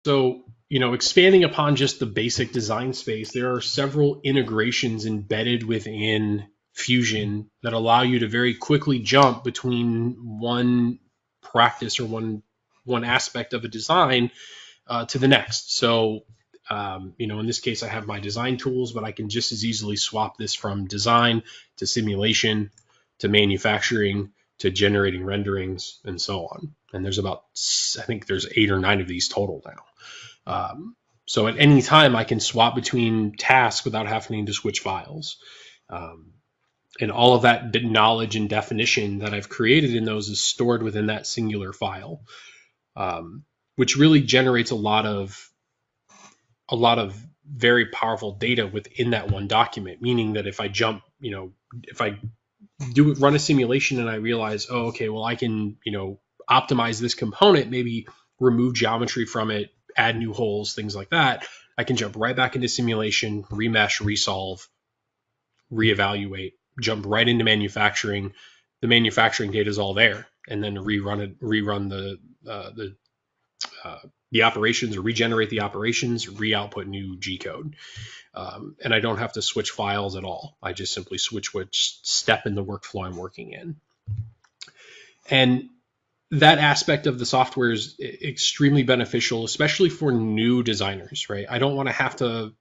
So, expanding upon just the basic design space, there are several integrations embedded within Fusion that allow you to very quickly jump between one practice or one aspect of a design to the next. So, in this case, I have my design tools, but I can just as easily swap this from design to simulation to manufacturing to generating renderings and so on. And there's about, I think there's 8 or 9 of these total now. So at any time, I can swap between tasks without having to switch files. Um, and all of that knowledge and definition that I've created in those is stored within that singular file, which really generates a lot of very powerful data within that one document. Meaning that if I jump, if I run a simulation and I realize, oh, okay, well, I can, optimize this component, maybe remove geometry from it, add new holes, things like that. I can jump right back into simulation, remesh, resolve, reevaluate, jump right into manufacturing. The manufacturing data is all there, and then rerun the operations, or regenerate the operations, re-output new G code. And I don't have to switch files at all. I just simply switch which step in the workflow I'm working in. And that aspect of the software is extremely beneficial, especially for new designers, right? I don't want to have to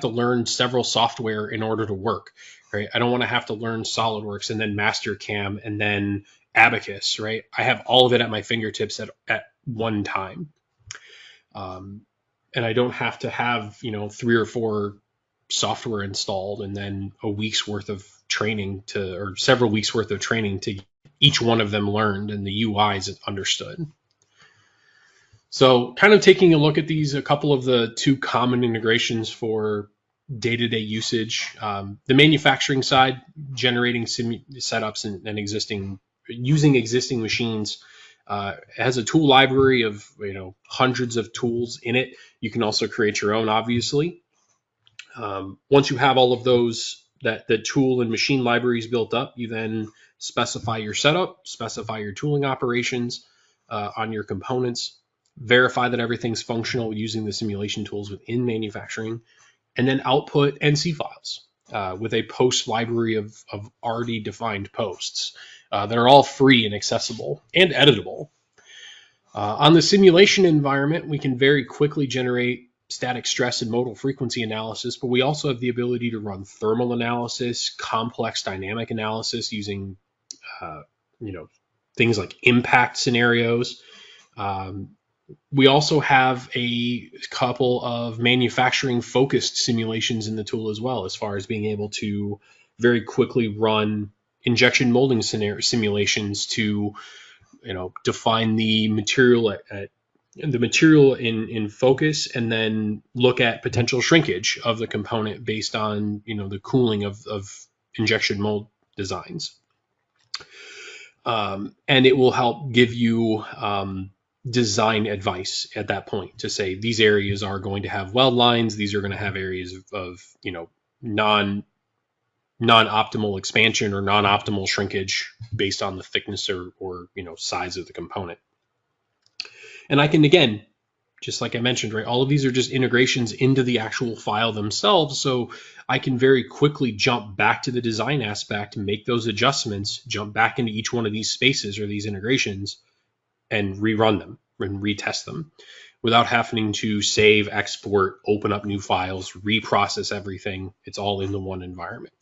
learn several software in order to work, right? I don't want to have to learn SolidWorks and then Mastercam and then Abacus, right? I have all of it at my fingertips at one time. And I don't have to have, 3 or 4 software installed and then a week's worth of training or several weeks worth of training to each one of them learned and the UIs understood. So kind of taking a look at these, a couple of the 2 common integrations for day-to-day usage. The manufacturing side, generating setups and using existing machines. Has a tool library of hundreds of tools in it. You can also create your own, obviously. Once you have all of those, the tool and machine libraries built up, you then specify your setup, specify your tooling operations on your components, verify that everything's functional using the simulation tools within manufacturing, and then output NC files with a post library of already defined posts that are all free and accessible and editable. On the simulation environment, we can very quickly generate static stress and modal frequency analysis, but we also have the ability to run thermal analysis, complex dynamic analysis using, things like impact scenarios. We also have a couple of manufacturing focused simulations in the tool as well, as far as being able to very quickly run injection molding simulations to, define the material in focus, and then look at potential shrinkage of the component based on the cooling of injection mold designs. And it will help give you design advice at that point to say these areas are going to have weld lines, these are going to have areas of non-optimal expansion or non-optimal shrinkage based on the thickness or size of the component. And I can, again, just like I mentioned, right, all of these are just integrations into the actual file themselves. So I can very quickly jump back to the design aspect, make those adjustments, jump back into each one of these spaces or these integrations and rerun them and retest them without having to save, export, open up new files, reprocess everything. It's all in the one environment.